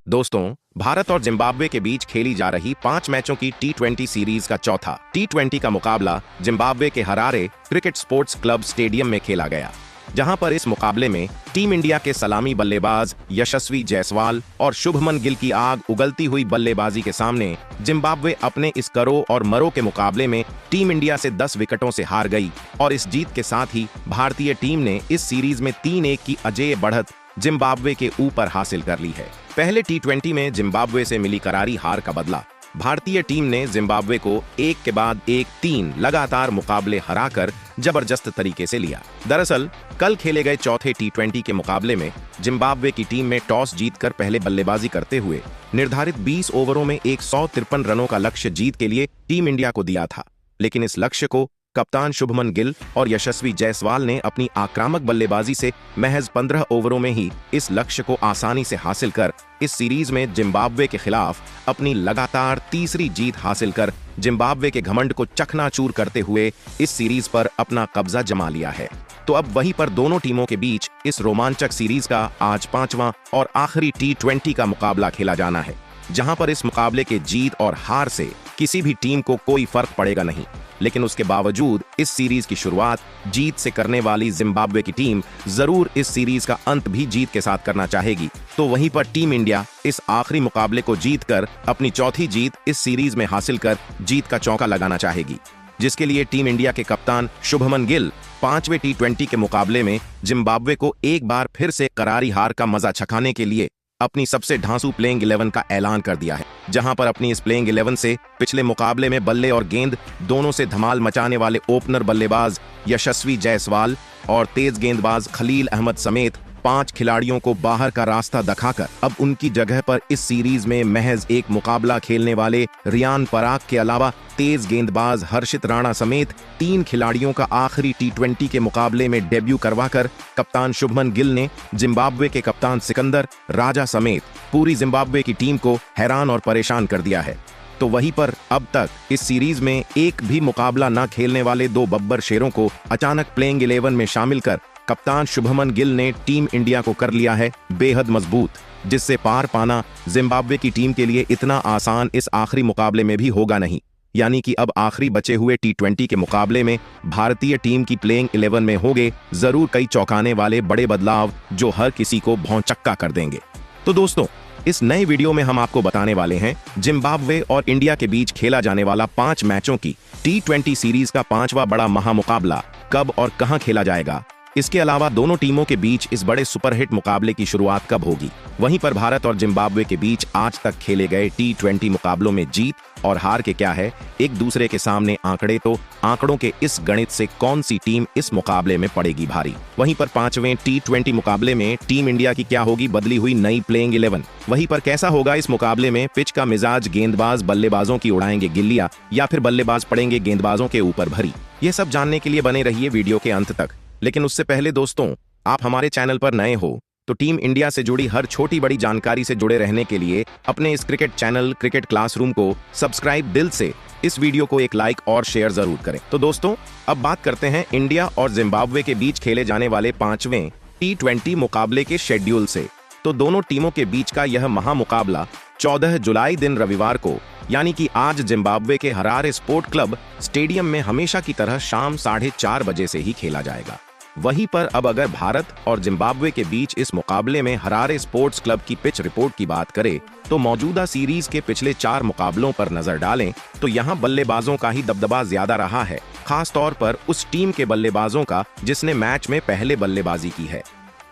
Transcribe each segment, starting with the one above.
दोस्तों, भारत और जिम्बाब्वे के बीच खेली जा रही 5 मैचों की टी20 सीरीज का चौथा टी20 का मुकाबला जिम्बाब्वे के Harare cricket sports club stadium में खेला गया, जहां पर इस मुकाबले में टीम इंडिया के सलामी बल्लेबाज यशस्वी जायसवाल और शुभमन गिल की आग उगलती हुई बल्लेबाजी के सामने जिम्बाब्वे अपने इस करो और मरो के मुकाबले में टीम इंडिया से 10 विकेटों से हार गई और इस जीत के साथ ही भारतीय टीम ने इस सीरीज में 3-1 की अजेय बढ़त जिम्बाब्वे के ऊपर हासिल कर ली है। पहले टी20 में जिम्बाब्वे से मिली करारी हार का बदला भारतीय टीम ने जिम्बाब्वे को एक के बाद एक 3 लगातार मुकाबले हराकर जबरदस्त तरीके से लिया। दरअसल कल खेले गए चौथे टी20 के मुकाबले में जिम्बाब्वे की टीम में टॉस जीतकर पहले बल्लेबाजी करते हुए निर्धारित 20 ओवरों में 153 रनों का लक्ष्य जीत के लिए टीम इंडिया को दिया था, लेकिन इस लक्ष्य को कप्तान शुभमन गिल और यशस्वी जायसवाल ने अपनी आक्रामक बल्लेबाजी से महज 15 ओवरों में ही इस लक्ष्य को आसानी से हासिल कर इस सीरीज में जिम्बाब्वे के खिलाफ अपनी लगातार तीसरी जीत हासिल कर जिम्बाब्वे के घमंड को चकनाचूर करते हुए इस सीरीज पर अपना कब्जा जमा लिया है। तो अब वहीं पर दोनों टीमों के बीच इस रोमांचक सीरीज का आज 5वां और आखिरी टी20 का मुकाबला खेला जाना है, जहां पर इस मुकाबले के जीत और हार से किसी भी टीम को कोई फर्क पड़ेगा नहीं, लेकिन उसके बावजूद इस सीरीज की शुरुआत जीत से करने वाली जिम्बाब्वे की टीम जरूर इस सीरीज का अंत भी जीत के साथ करना चाहेगी। तो वहीं पर टीम इंडिया इस आखिरी मुकाबले को जीतकर अपनी चौथी जीत इस सीरीज में हासिल कर जीत का चौका लगाना चाहेगी, जिसके लिए टीम इंडिया के कप्तान शुभमन गिल 5वें टी20 के मुकाबले में जिम्बाब्वे को एक बार फिर से करारी हार का मजा चखाने के लिए अपनी सबसे धांसू प्लेइंग 11 का ऐलान कर दिया है, जहां पर अपनी इस प्लेइंग 11 से पिछले मुकाबले में बल्ले और गेंद दोनों से धमाल मचाने वाले ओपनर बल्लेबाज यशस्वी जायसवाल और तेज गेंदबाज खलील अहमद समेत 5 खिलाड़ियों को बाहर का रास्ता दिखाकर अब उनकी जगह पर इस सीरीज में महज एक मुकाबला खेलने वाले रियान पराग के अलावा तेज गेंदबाज हर्षित राणा समेत 3 खिलाड़ियों का आखिरी टी20 के मुकाबले में डेब्यू करवाकर कप्तान शुभमन गिल ने जिम्बाब्वे के कप्तान सिकंदर राजा समेत पूरी जिम्बाब्वे की टीम को हैरान और परेशान कर दिया है। तो वहीं पर अब तक इस सीरीज में एक भी मुकाबला न खेलने वाले 2 बब्बर शेरों को अचानक प्लेइंग 11 में शामिल कर कप्तान शुभमन गिल ने टीम इंडिया को कर लिया है बेहद मजबूत, जिससे पार पाना जिम्बाब्वे की टीम के लिए इतना आसान इस आखिरी मुकाबले में भी होगा नहीं। यानी कि अब आखिरी बचे हुए टी20 के मुकाबले में भारतीय टीम की प्लेइंग 11 में होंगे जरूर कई चौंकाने वाले बड़े बदलाव जो हर किसी को भौंचक्का कर देंगे। तो दोस्तों, इस नए वीडियो में हम आपको बताने वाले हैं जिम्बाब्वे और इंडिया के बीच खेला जाने वाला 5 मैचों की टी20 सीरीज का 5वां बड़ा महामुकाबला कब और कहां खेला जाएगा। इसके अलावा दोनों टीमों के बीच इस बड़े सुपरहिट मुकाबले की शुरुआत कब होगी। वहीं पर भारत और जिम्बाब्वे के बीच आज तक खेले गए टी20 मुकाबलों में जीत और हार के क्या है एक दूसरे के सामने आंकड़े, तो आंकड़ों के इस गणित से कौन सी टीम इस मुकाबले में पड़ेगी भारी। वहीं पर 5वें टी20 मुकाबले में टीम इंडिया की क्या होगी बदली हुई नई प्लेइंग 11। वहीं पर कैसा होगा इस मुकाबले में पिच का मिजाज, गेंदबाज बल्लेबाजों की उड़ाएंगे गिल्लियां या फिर बल्लेबाज पड़ेंगे गेंदबाजों के ऊपर भरी। ये सब जानने के लिए बने रहिए वीडियो के अंत तक। लेकिन उससे पहले दोस्तों, आप हमारे चैनल पर नए हो तो टीम इंडिया से जुड़ी हर छोटी बड़ी जानकारी से जुड़े रहने के लिए अपने इस क्रिकेट चैनल क्रिकेट क्लासरूम को सब्सक्राइब दिल से इस वीडियो को एक लाइक और शेयर जरूर करें। तो दोस्तों, अब बात करते हैं इंडिया और जिम्बाब्वे के बीच खेले जाने वाले 5वें टी20 मुकाबले के शेड्यूल से। तो दोनों टीमों के बीच का यह महामुकाबला 14 जुलाई दिन रविवार को यानी कि आज जिम्बाब्वे के हरारे स्पोर्ट क्लब स्टेडियम में हमेशा की तरह शाम 4:30 बजे से ही खेला जाएगा। वहीं पर अब अगर भारत और जिम्बाब्वे के बीच इस मुकाबले में हरारे स्पोर्ट्स क्लब की पिच रिपोर्ट की बात करें तो मौजूदा सीरीज के पिछले 4 मुकाबलों पर नजर डालें तो यहां बल्लेबाजों का ही दबदबा ज्यादा रहा है, खास तौर पर उस टीम के बल्लेबाजों का जिसने मैच में पहले बल्लेबाजी की है।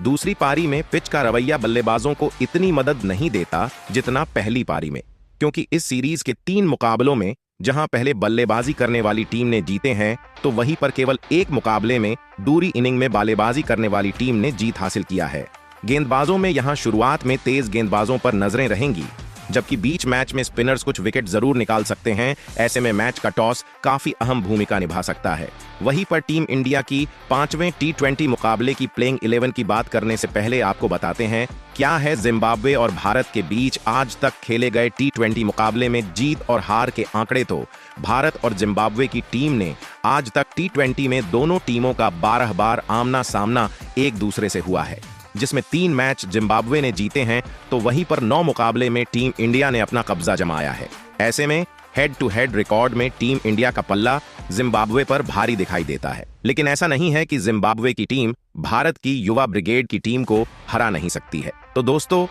दूसरी पारी में पिच का रवैया बल्लेबाजों को इतनी मदद नहीं देता जितना पहली पारी में, क्योंकि इस सीरीज के 3 मुकाबलों में जहां पहले बल्लेबाजी करने वाली टीम ने जीते हैं तो वहीं पर केवल एक मुकाबले में दूसरी इनिंग में बल्लेबाजी करने वाली टीम ने जीत हासिल किया है। गेंदबाजों में यहां शुरुआत में तेज गेंदबाजों पर नजरें रहेंगी, जबकि बीच मैच में स्पिनर्स कुछ विकेट जरूर निकाल सकते हैं। ऐसे में मैच का टॉस काफी अहम भूमिका निभा सकता है। वहीं पर टीम इंडिया की 5वें टी20 मुकाबले की प्लेइंग 11 की बात करने से पहले आपको बताते हैं क्या है जिम्बाब्वे और भारत के बीच आज तक खेले गए टी20 मुकाबले में जीत और हार के आंकड़े। तो भारत और जिम्बाब्वे की टीम ने आज तक टी20 में दोनों टीमों का 12 बार आमना सामना एक दूसरे से हुआ है। जिसमें 3 मैच जिम्बाब्वे ने जीते हैं, तो वहीं पर 9 मुकाबले में टीम इंडिया ने अपना कब्जा जमाया है। ऐसे में हेड टू हेड रिकॉर्ड में टीम इंडिया का पल्ला जिम्बाब्वे पर भारी दिखाई देता है। लेकिन ऐसा नहीं है कि जिम्बाब्वे की टीम भारत की युवा ब्रिगेड की टीम को हरा नहीं सकती है। तो दोस्तों,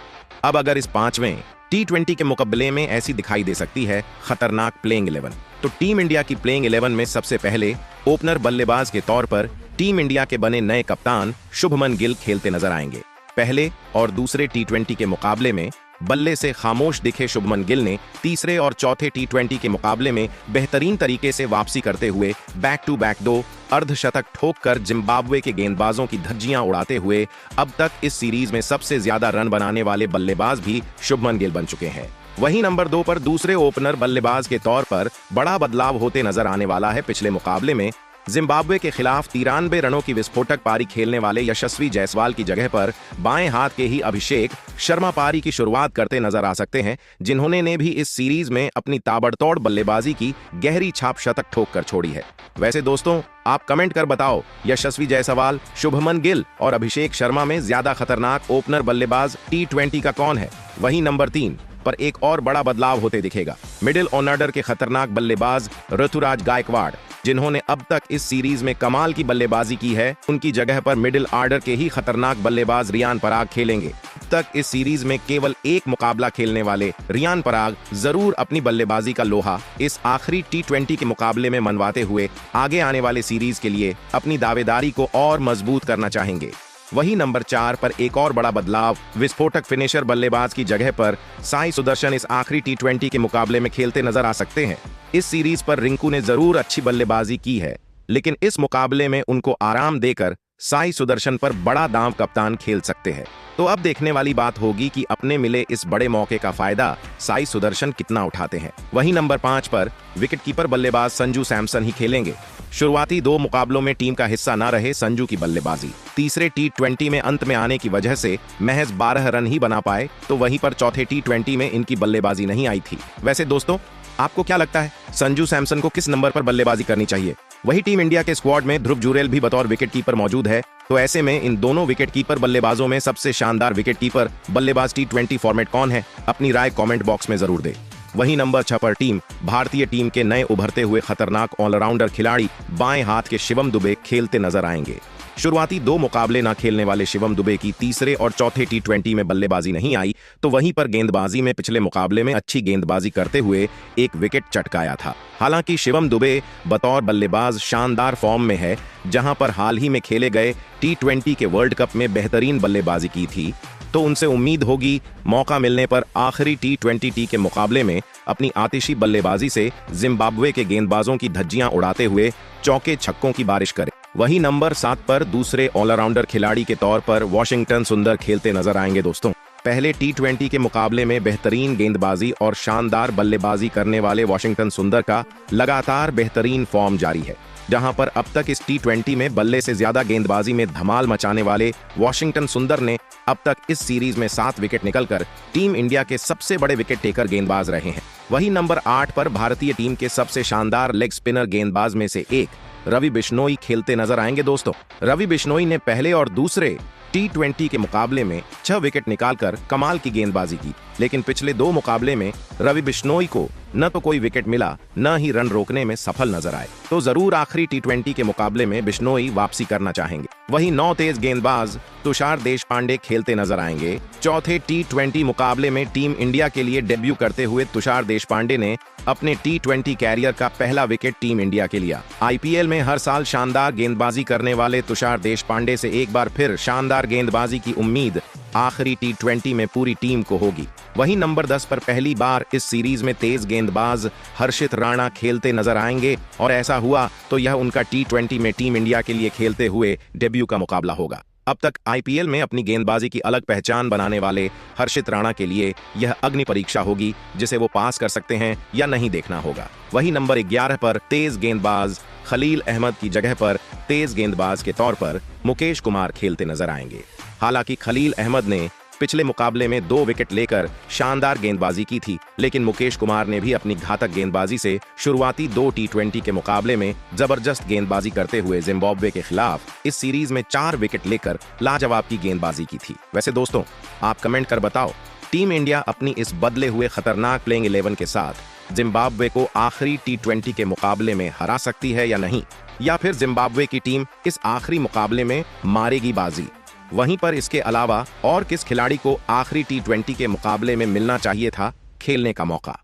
अब अगर इस 5वें T20 के मुकाबले में ऐसी दिखाई दे सकती है खतरनाक प्लेइंग 11, तो टीम इंडिया की प्लेइंग 11 में सबसे पहले ओपनर बल्लेबाज के तौर पर टीम इंडिया के बने नए कप्तान शुभमन गिल खेलते नजर आएंगे। पहले और दूसरे T20 के मुकाबले में बल्ले से खामोश दिखे शुभमन गिल ने तीसरे और चौथे T20 के मुकाबले में बेहतरीन तरीके से वापसी करते हुए बैक टू बैक 2 अर्धशतक ठोककर जिम्बाब्वे के गेंदबाजों की धज्जियां उड़ाते हुए अब तक इस सीरीज में सबसे ज्यादा रन बनाने वाले बल्लेबाज भी शुभमन गिल बन चुके हैं। वहीं नंबर 2 पर दूसरे ओपनर बल्लेबाज के तौर पर बड़ा बदलाव होते नजर आने वाला है। पिछले मुकाबले में जिम्बाब्वे के खिलाफ 93 रनों की विस्फोटक पारी खेलने वाले यशस्वी जायसवाल की जगह पर बाएं हाथ के ही अभिषेक शर्मा पारी की शुरुआत करते नजर आ सकते हैं, जिन्होंने ने भी इस सीरीज में अपनी ताबड़तोड़ बल्लेबाजी की गहरी छाप शतक ठोक कर छोड़ी है। वैसे दोस्तों, आप कमेंट कर बताओ, यशस्वी जायसवाल, शुभमन गिल और अभिषेक शर्मा में ज्यादा खतरनाक ओपनर बल्लेबाज T20 का कौन है? वहीं नंबर 3 पर एक और बड़ा बदलाव होते दिखेगा। मिडिल ऑर्डर के खतरनाक बल्लेबाज ऋतुराज गायकवाड़, जिन्होंने अब तक इस सीरीज में कमाल की बल्लेबाजी की है, उनकी जगह पर मिडिल ऑर्डर के ही खतरनाक बल्लेबाज रियान पराग खेलेंगे। अब तक इस सीरीज में केवल एक मुकाबला खेलने वाले रियान पराग जरूर अपनी बल्लेबाजी का लोहा इस आखिरी T20 के मुकाबले में मनवाते हुए आगे आने वाले सीरीज के लिए अपनी दावेदारी को और मजबूत करना चाहेंगे। वहीं नंबर 4 पर एक और बड़ा बदलाव, विस्फोटक फिनिशर बल्लेबाज की जगह पर साई सुदर्शन इस आखिरी T20 के मुकाबले में खेलते नजर आ सकते हैं। इस सीरीज पर रिंकू ने जरूर अच्छी बल्लेबाजी की है, लेकिन इस मुकाबले में उनको आराम देकर साई सुदर्शन पर बड़ा दांव कप्तान खेल सकते हैं। तो अब देखने वाली बात होगी कि अपने मिले इस बड़े मौके का फायदा साई सुदर्शन कितना उठाते हैं। वहीं नंबर 5 पर विकेटकीपर बल्लेबाज संजू सैमसन ही खेलेंगे। शुरुआती 2 मुकाबलों में टीम का हिस्सा न रहे संजू की बल्लेबाजी तीसरे T20 में अंत में आने की वजह से महज 12 रन ही बना पाए, तो वहीं पर चौथे T20 में इनकी बल्लेबाजी नहीं आई थी। वैसे दोस्तों, आपको क्या लगता है, संजू सैमसन को किस नंबर पर बल्लेबाजी करनी चाहिए? वही टीम इंडिया के स्क्वाड में ध्रुव जुरेल भी बतौर विकेटकीपर मौजूद है, तो ऐसे में इन दोनों विकेटकीपर बल्लेबाजों में सबसे शानदार विकेटकीपर बल्लेबाज T20 फॉर्मेट कौन है? अपनी राय कमेंट बॉक्स में जरूर दें। वहीं नंबर 6 पर टीम भारतीय टीम के नए उभरते हुए खतरनाक ऑलराउंडर खिलाड़ी बाएं हाथ के शिवम दुबे खेलते नजर आएंगे। शुरुआती 2 मुकाबले न खेलने वाले शिवम दुबे की तीसरे और चौथे T20 में बल्लेबाजी नहीं आई, तो वहीं पर गेंदबाजी में पिछले मुकाबले में अच्छी गेंदबाजी करते हुए एक विकेट चटकाया था। हालांकि शिवम दुबे बतौर बल्लेबाज शानदार फॉर्म में है, जहां पर हाल ही में खेले गए T20 के वर्ल्ड कप में बेहतरीन बल्लेबाजी की थी, तो उनसे उम्मीद होगी मौका मिलने पर आखिरी T20 के मुकाबले में अपनी आतिशी बल्लेबाजी से जिम्बाब्वे के गेंदबाजों की धज्जियां उड़ाते हुए चौके छक्कों की बारिश करें। वहीं नंबर 7 पर दूसरे ऑलराउंडर खिलाड़ी के तौर पर वाशिंगटन सुंदर खेलते नजर आएंगे। दोस्तों, पहले T20 के मुकाबले में बेहतरीन गेंदबाजी और शानदार बल्लेबाजी करने वाले वाशिंगटन सुंदर का लगातार बेहतरीन फॉर्म जारी है, जहां पर अब तक इस T20 में बल्ले से ज्यादा गेंदबाजी में धमाल मचाने वाले वाशिंगटन सुंदर ने अब तक इस सीरीज में 7 विकेट निकलकर टीम इंडिया के सबसे बड़े विकेट टेकर गेंदबाज रहे हैं। वहीं नंबर 8 पर भारतीय टीम के सबसे शानदार लेग स्पिनर गेंदबाज में से एक रवि बिश्नोई खेलते नजर आएंगे। दोस्तों, रवि बिश्नोई ने पहले और दूसरे T20 के मुकाबले में 6 विकेट निकालकर कमाल की गेंदबाजी की, लेकिन पिछले 2 मुकाबले में रवि बिश्नोई को न तो कोई विकेट मिला, न ही रन रोकने में सफल नजर आए, तो जरूर आखिरी T20 के मुकाबले में बिश्नोई वापसी करना चाहेंगे। वहीं 9 तेज गेंदबाज तुषार देशपांडे खेलते नजर आएंगे। चौथे T20 मुकाबले में टीम इंडिया के लिए डेब्यू करते हुए तुषार देशपांडे ने अपने T20 कैरियर का पहला विकेट टीम इंडिया के लिया। IPL में हर साल शानदार गेंदबाजी करने वाले तुषार देशपांडे से एक बार फिर शानदार गेंदबाजी की उम्मीद आखिरी T20 में पूरी टीम को होगी। वहीं नंबर 10 पर पहली बार इस सीरीज में तेज गेंदबाज हर्षित राणा खेलते नजर आएंगे, और ऐसा हुआ तो यह उनका T20 में टीम इंडिया के लिए खेलते हुए डेब्यू का मुकाबला होगा। अब तक IPL में अपनी गेंदबाजी की अलग पहचान बनाने वाले हर्षित राणा के लिए यह अग्नि परीक्षा होगी, जिसे वो पास कर सकते हैं या नहीं देखना होगा। वहीं नंबर 11 पर तेज गेंदबाज खलील अहमद की जगह पर तेज गेंदबाज के तौर पर मुकेश कुमार खेलते नजर आएंगे। हालांकि खलील अहमद ने पिछले मुकाबले में 2 विकेट लेकर शानदार गेंदबाजी की थी, लेकिन मुकेश कुमार ने भी अपनी घातक गेंदबाजी से शुरुआती 2 टी20 के मुकाबले में जबरदस्त गेंदबाजी करते हुए जिम्बाब्वे के खिलाफ इस सीरीज में 4 विकेट लेकर लाजवाब की गेंदबाजी की थी। वैसे दोस्तों, आप कमेंट कर बताओ, टीम इंडिया अपनी इस बदले हुए खतरनाक प्लेइंग 11 के साथ जिम्बाब्वे को आखिरी टी20 के मुकाबले में हरा सकती है या नहीं, या फिर जिम्बाब्वे की टीम इस आखिरी मुकाबले में मारेगी बाजी। वहीं पर इसके अलावा और किस खिलाड़ी को आखिरी टी20 के मुकाबले में मिलना चाहिए था खेलने का मौका?